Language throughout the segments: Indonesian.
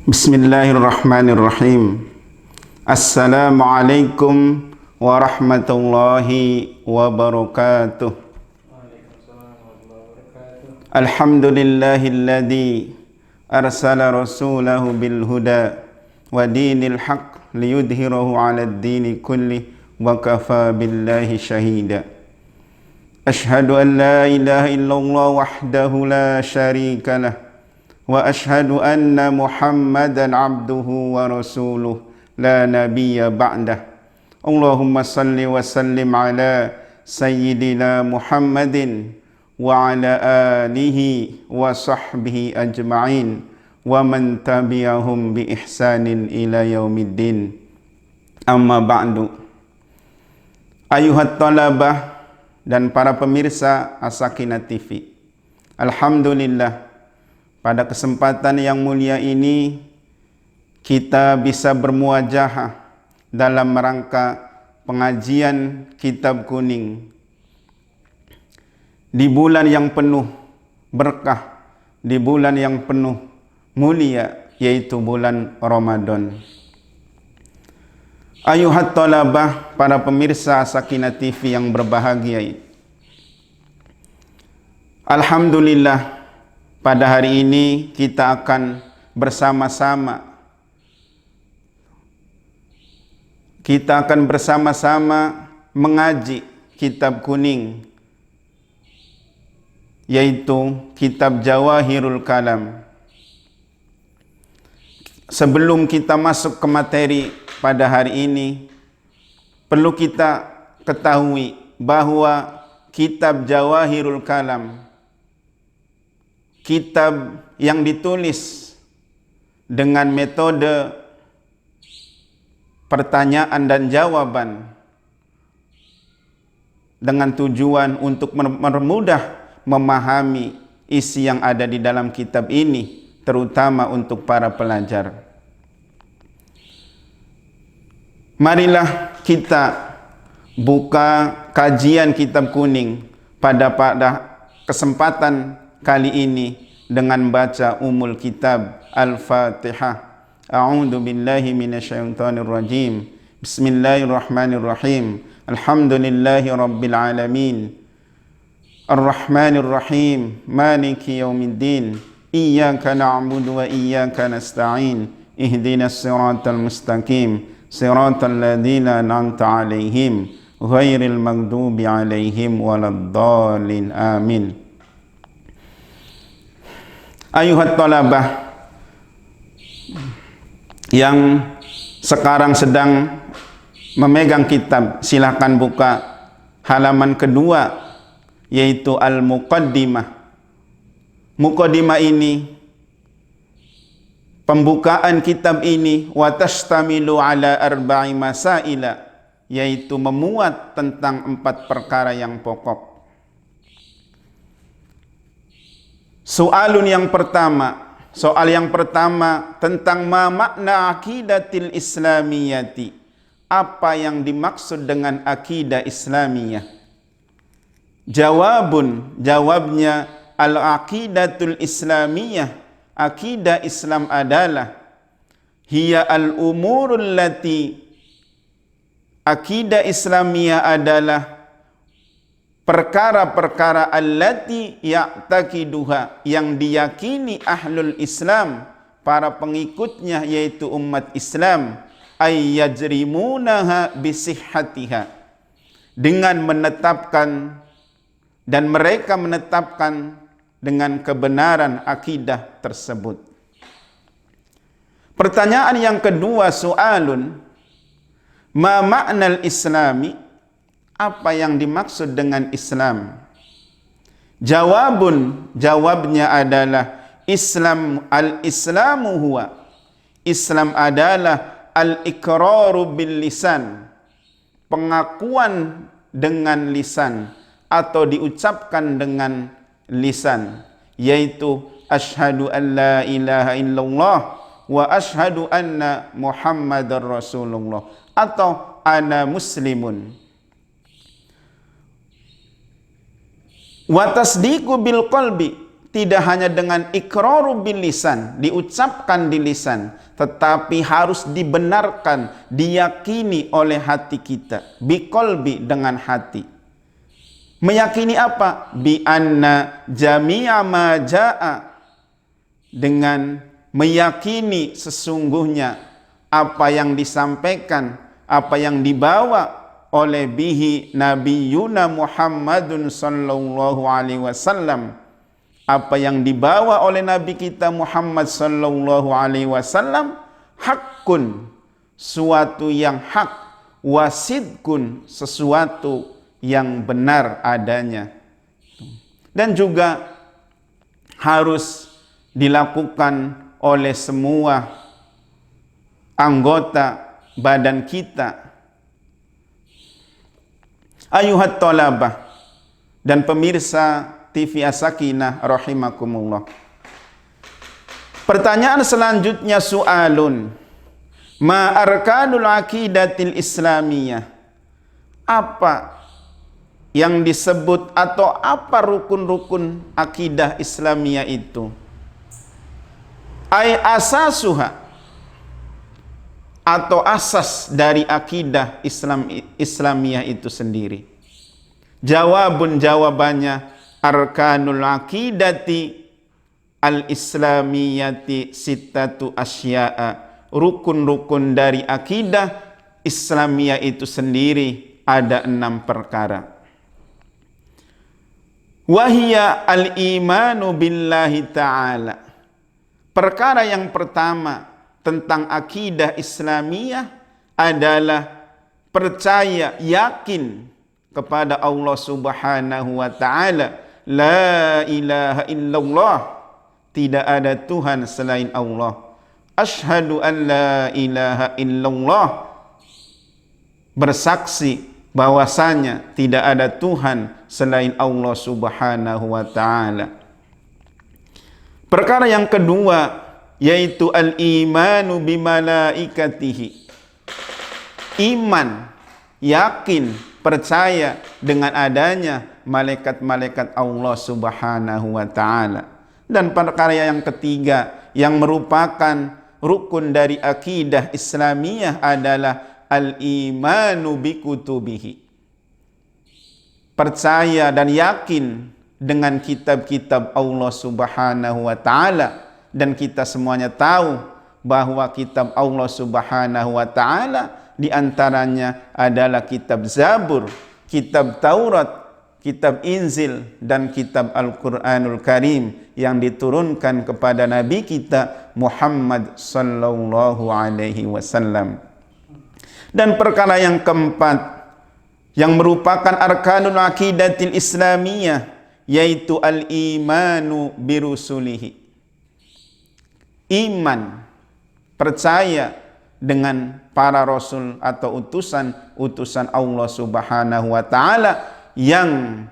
Bismillahirrahmanirrahim. Assalamualaikum warahmatullahi wabarakatuh. Alhamdulillahilladzi arsala rasulahu bil huda wa dinil haqq liyudhhirahu 'alad dini kulli wa kafa billahi shahida. Ashhadu an la ilaha illallah wahdahu la syarika lah wa ashhadu anna Muhammadan abduhu wa rasuluh la nabiyya ba'dah. Allahumma salli wa sallim ala sayyidina Muhammadin wa ala alihi wa sahbihi ajma'in wa man tabi'ahum bi ihsanin ila yaumiddin. Amma ba'du. Ayuhat talabah dan para pemirsa As-Sakinah TV, alhamdulillah, pada kesempatan yang mulia ini kita bisa bermuajahah dalam rangka pengajian Kitab Kuning di bulan yang penuh berkah, di bulan yang penuh mulia, yaitu bulan Ramadan. Ayuhat talabah, para pemirsa Sakinah TV yang berbahagia, alhamdulillah, pada hari ini kita akan bersama-sama mengaji Kitab Kuning, yaitu Kitab Jawahirul Kalam. Sebelum kita masuk ke materi pada hari ini, perlu kita ketahui bahwa Kitab Jawahirul Kalam, kitab yang ditulis dengan metode pertanyaan dan jawaban dengan tujuan untuk mempermudah memahami isi yang ada di dalam kitab ini, terutama untuk para pelajar. Marilah kita buka kajian Kitab Kuning pada kesempatan kali ini dengan baca umul kitab Al-Fatihah. A'udzu billahi minasyaitonir rajim. Bismillahirrahmanirrahim. Alhamdulillahi rabbil alamin. Ar-Rahmanir Rahim. Maliki yaumiddin. Iyyaka na'budu wa iyyaka nasta'in. Ihdinas siratal mustaqim. Siratal ladzina an'amta 'alaihim ghairil maghdubi 'alaihim waladdallin. Amin. Ayuhat talabah yang sekarang sedang memegang kitab, silakan buka halaman kedua, yaitu Al-Muqaddimah. Muqaddimah ini, pembukaan kitab ini, wa tashtamilu ala arba'i masaila, yaitu memuat tentang 4 perkara yang pokok. Soal yang pertama tentang ma makna aqidatil islamiyati. Apa yang dimaksud dengan akidah Islamiyah? Jawabnya al-aqidatul islamiyah, akidah Islam adalah hiya al-umurul lati, akidah Islamiyah adalah perkara-perkara allati ya'taqiduha, yang diyakini ahlul Islam, para pengikutnya yaitu umat Islam, ay yajrimunaha bisihhatiha, dengan menetapkan dan mereka menetapkan dengan kebenaran akidah tersebut. Pertanyaan yang kedua, soalun ma ma'nal islami, apa yang dimaksud dengan Islam? Jawabnya adalah al-islamu huwa, Islam adalah al-iqraru bil lisan, pengakuan dengan lisan atau diucapkan dengan lisan, yaitu asyhadu an la ilaha illallah wa asyhadu anna Muhammadar Rasulullah, atau ana muslimun. Wa tasdiqu bil qalbi, tidak hanya dengan iqraru bil lisan, diucapkan di lisan, tetapi harus dibenarkan, diyakini oleh hati kita, biqalbi, dengan hati. Meyakini apa? Bi anna jami'a ma jaa, dengan meyakini sesungguhnya apa yang disampaikan, apa yang dibawa oleh bihi nabiyuna Muhammadun sallallahu alaihi wasallam, apa yang dibawa oleh Nabi kita Muhammad sallallahu alaihi wasallam, haqqun, suatu yang hak, wasidkun, sesuatu yang benar adanya. Dan juga harus dilakukan oleh semua anggota badan kita. Ayuhat tolabah dan pemirsa TV As-Sakinah rahimakumullah. Pertanyaan selanjutnya, soalun, ma arkanul aqidatil islamiyah, apa yang disebut atau apa rukun-rukun akidah Islamiyah itu? Ai asasuha, atau asas dari akidah Islamiyah itu sendiri. Jawabannya, arkanul aqidati al-islamiyati sittatu asya'a, rukun-rukun dari akidah Islamiyah itu sendiri ada 6 perkara. Wahia al-imanu billahi ta'ala, perkara yang pertama tentang akidah Islamiyah adalah percaya, yakin kepada Allah Subhanahu wa ta'ala. La ilaha illallah, tidak ada Tuhan selain Allah. Asyhadu an la ilaha illallah, bersaksi bahwasanya tidak ada Tuhan selain Allah Subhanahu wa ta'ala. Perkara yang kedua yaitu al-imanu bimalaikatihi, iman, yakin, percaya dengan adanya malaikat-malaikat Allah Subhanahu wa ta'ala. Dan perkara yang ketiga yang merupakan rukun dari akidah Islamiyah adalah al-imanu bikutubihi, percaya dan yakin dengan kitab-kitab Allah Subhanahu wa ta'ala. Dan kita semuanya tahu bahwa kitab Allah Subhanahu wa ta'ala diantaranya adalah kitab Zabur, kitab Taurat, kitab Injil, dan kitab Al-Quranul Karim yang diturunkan kepada Nabi kita Muhammad sallallahu alaihi wasallam. Dan perkara yang keempat yang merupakan arkanul aqidatil islamiyah yaitu al-imanu birusulihi, iman, percaya dengan para rasul atau utusan Allah Subhanahu wa ta'ala yang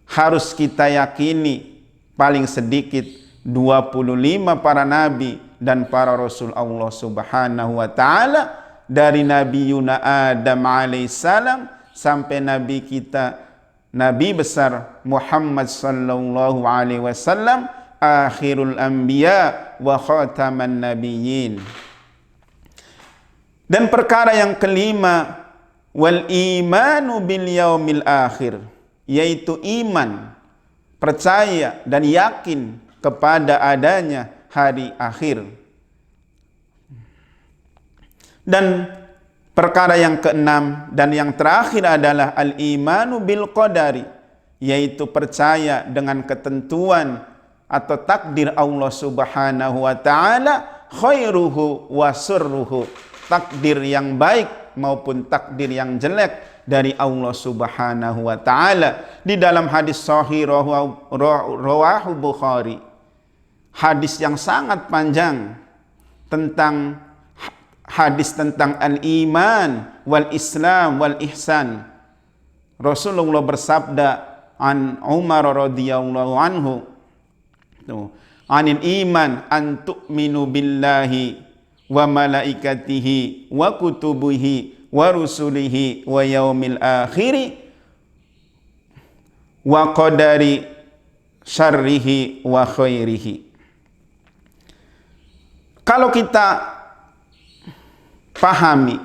harus kita yakini paling sedikit 25 para nabi dan para rasul Allah Subhanahu wa ta'ala, dari Nabi Yuna Adam alaihissalam sampai Nabi kita, Nabi besar Muhammad sallallahu alaihi wasallam, akhirul anbiya wa khataman nabiyyin. Dan perkara yang kelima, wal imanu bil yaumil akhir, yaitu iman, percaya dan yakin kepada adanya hari akhir. Dan perkara yang keenam dan yang terakhir adalah al imanu bil qadari, yaitu percaya dengan ketentuan atau takdir Allah Subhanahu wa ta'ala, khairuhu wa surruhu, takdir yang baik maupun takdir yang jelek dari Allah Subhanahu wa ta'ala. Di dalam hadis sahih rawahu Bukhari, hadis yang sangat panjang tentang hadis tentang al-iman wal islam wal ihsan, Rasulullah bersabda an Umar radhiyallahu anhu, anil iman an tu'minu billahi wa malaikatihi wa kutubihi wa rusulihi wa yaumil akhiri wa qadari syarrihi wa khairihi. Kalau kita pahami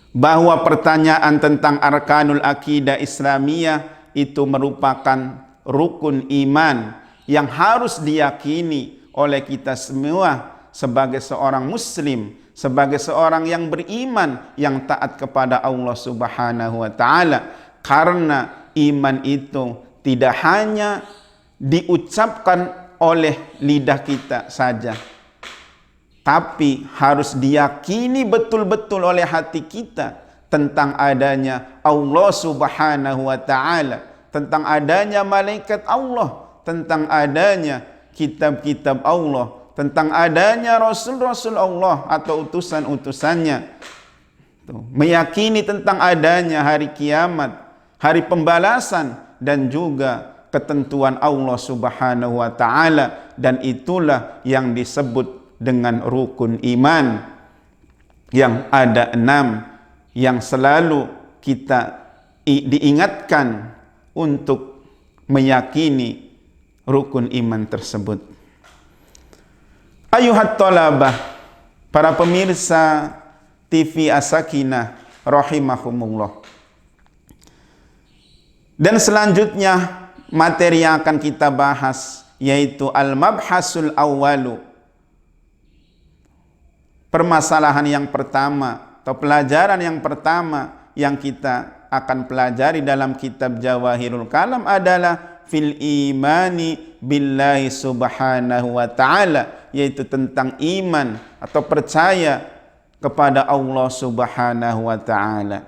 bahwa pertanyaan tentang arkanul akidah Islamiyah itu merupakan rukun iman yang harus diyakini oleh kita semua sebagai seorang muslim, sebagai seorang yang beriman, yang taat kepada Allah Subhanahu wa taala. Karena iman itu tidak hanya diucapkan oleh lidah kita saja, tapi harus diyakini betul-betul oleh hati kita tentang adanya Allah Subhanahu wa taala, tentang adanya malaikat Allah, tentang adanya kitab-kitab Allah, tentang adanya rasul-rasul Allah atau utusan-utusannya. Meyakini tentang adanya hari kiamat, hari pembalasan, dan juga ketentuan Allah Subhanahu wa taala, dan itulah yang disebut dengan rukun iman yang ada 6 yang selalu kita diingatkan untuk meyakini rukun iman tersebut. Ayuhat thalabah, para pemirsa TV As-Sakinah rahimahumullah. Dan selanjutnya materi yang akan kita bahas yaitu al-mabhasul awwalu, permasalahan yang pertama atau pelajaran yang pertama yang kita akan pelajari dalam kitab Jawahirul Kalam adalah fil imani billahi subhanahu wa ta'ala, yaitu tentang iman atau percaya kepada Allah Subhanahu wa ta'ala.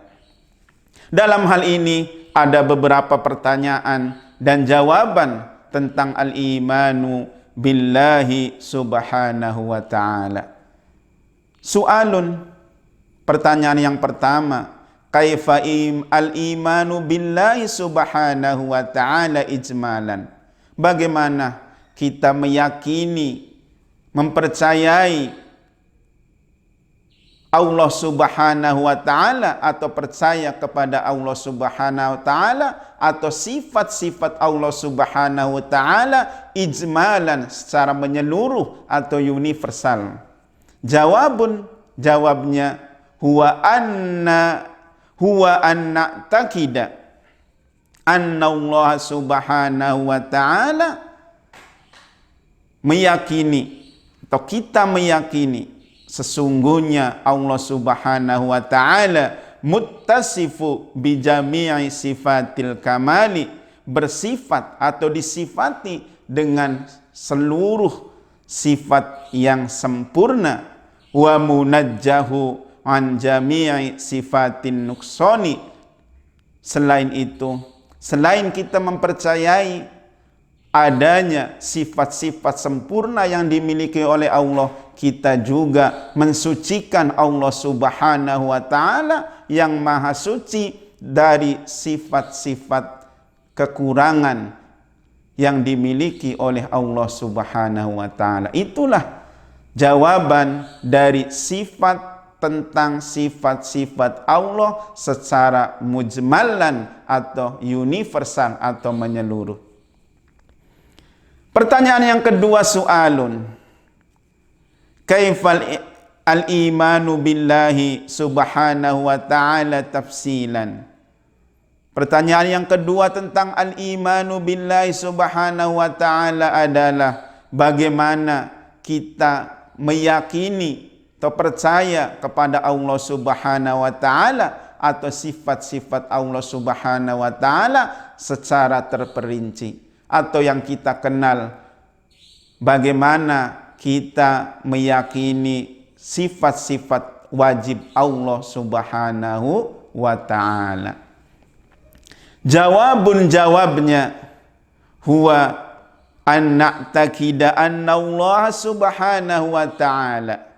Dalam hal ini ada beberapa pertanyaan dan jawaban tentang al-imanu billahi subhanahu wa ta'ala. Su'alun, pertanyaan yang pertama, kaifa al-imanu billahi subhanahu wa ta'ala ijmalan. Bagaimana kita meyakini, mempercayai Allah Subhanahu wa ta'ala atau percaya kepada Allah Subhanahu wa ta'ala atau sifat-sifat Allah Subhanahu wa ta'ala ijmalan, secara menyeluruh atau universal. Jawabnya huwa anna takida anna Allah Subhanahu wa ta'ala, meyakini atau kita meyakini sesungguhnya Allah Subhanahu wa ta'ala muttasifu bi jami'i sifatil kamali, bersifat atau disifati dengan seluruh sifat yang sempurna, wa munajjahu an jami'i sifatin nuksoni. Selain itu, selain kita mempercayai adanya sifat-sifat sempurna yang dimiliki oleh Allah, kita juga mensucikan Allah Subhanahu wa ta'ala yang maha suci dari sifat-sifat kekurangan yang dimiliki oleh Allah Subhanahu wa ta'ala. Itulah jawaban dari sifat tentang sifat-sifat Allah secara mujmalan atau universal atau menyeluruh. Pertanyaan yang kedua, su'alun, kaifal al-imanu billahi subhanahu wa ta'ala tafsilan. Pertanyaan yang kedua tentang al-imanu billahi subhanahu wa ta'ala adalah bagaimana kita meyakini atau percaya kepada Allah Subhanahu wa ta'ala atau sifat-sifat Allah Subhanahu wa ta'ala secara terperinci, atau yang kita kenal bagaimana kita meyakini sifat-sifat wajib Allah Subhanahu wa ta'ala. Jawabnya huwa an na'takida anna Allah Subhanahu wa ta'ala,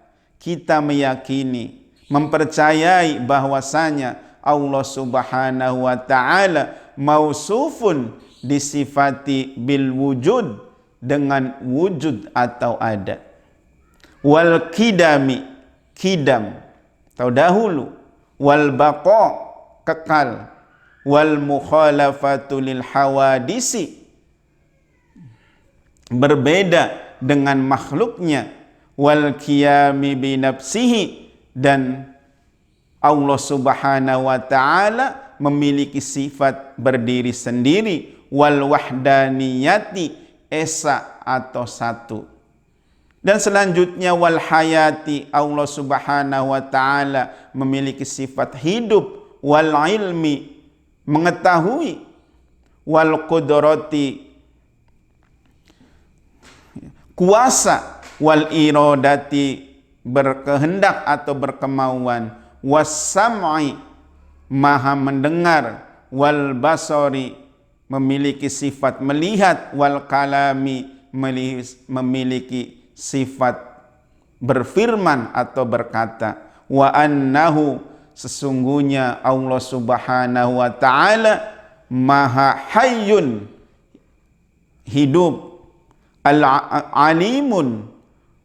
kita meyakini, mempercayai bahwasanya Allah Subhanahu wa ta'ala mausufun disifati bil wujud, dengan wujud atau ada, wal kidami, kidam atau dahulu, wal baqa, kekal, wal mukhalafatu lil hawadisi, berbeda dengan makhluknya, wal qiyami bi nafsihi, dan Allah Subhanahu wa taala memiliki sifat berdiri sendiri, wal wahdaniyati, esa atau satu. Dan selanjutnya wal hayati, Allah Subhanahu wa taala memiliki sifat hidup, wal ilmi, mengetahui, wal qudrati, kuasa, wal iradati, berkehendak atau berkemauan, was sam'i, maha mendengar, wal basari, memiliki sifat melihat, wal kalami, memiliki sifat berfirman atau berkata, wa annahu, sesungguhnya Allah Subhanahu wa taala maha hayyun, hidup, al-alimun,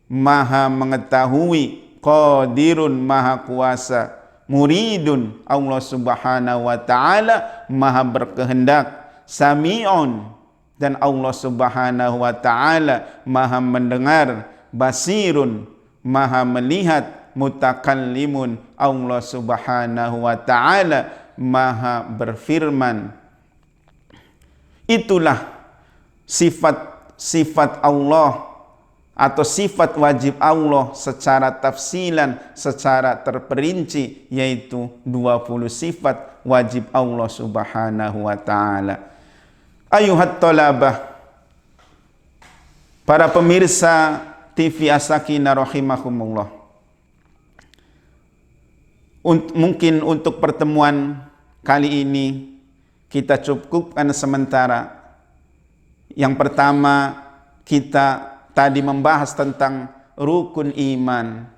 maha mengetahui, qadirun, maha kuasa, muridun, Allah Subhanahu wa taala maha berkehendak, sami'un, dan Allah Subhanahu wa taala maha mendengar, basirun, maha melihat, mutakallimun, Allah Subhanahu wa taala maha berfirman. Itulah sifat-sifat Allah atau sifat wajib Allah secara tafsilan, secara terperinci, yaitu 20 sifat wajib Allah Subhanahu wa taala. Ayuhat thalabah, para pemirsa TV As-Sakinah rahimakumullah. Mungkin untuk pertemuan kali ini kita cukupkan sementara. Yang pertama, kita tadi membahas tentang rukun iman.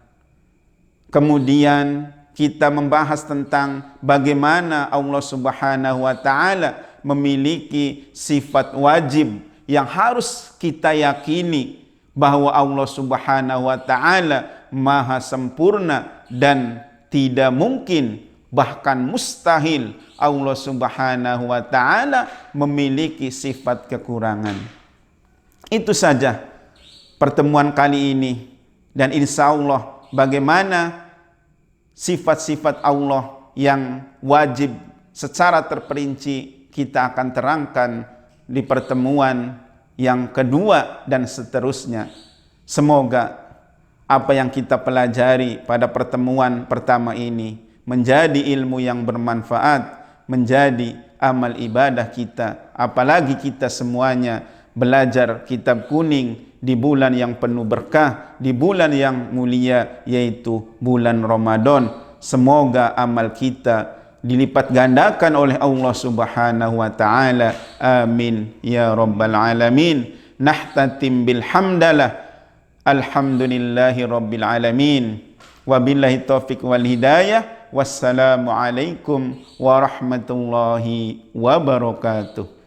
Kemudian kita membahas tentang bagaimana Allah Subhanahu wa taala memiliki sifat wajib yang harus kita yakini bahwa Allah Subhanahu wa taala maha sempurna dan tidak mungkin, bahkan mustahil, Allah Subhanahu wa taala memiliki sifat kekurangan. Itu saja pertemuan kali ini, dan insya Allah bagaimana sifat-sifat Allah yang wajib secara terperinci kita akan terangkan di pertemuan yang kedua dan seterusnya. Semoga apa yang kita pelajari pada pertemuan pertama ini menjadi ilmu yang bermanfaat, menjadi amal ibadah kita. Apalagi kita semuanya belajar kitab kuning di bulan yang penuh berkah, di bulan yang mulia, yaitu bulan Ramadan. Semoga amal kita dilipat gandakan oleh Allah Subhanahu wa taala. Amin ya rabbal alamin. Nahtatim bil hamdalah. Alhamdulillahi rabbil alamin. Wabillahi taufiq wal hidayah. Wassalamu alaikum warahmatullahi wabarakatuh.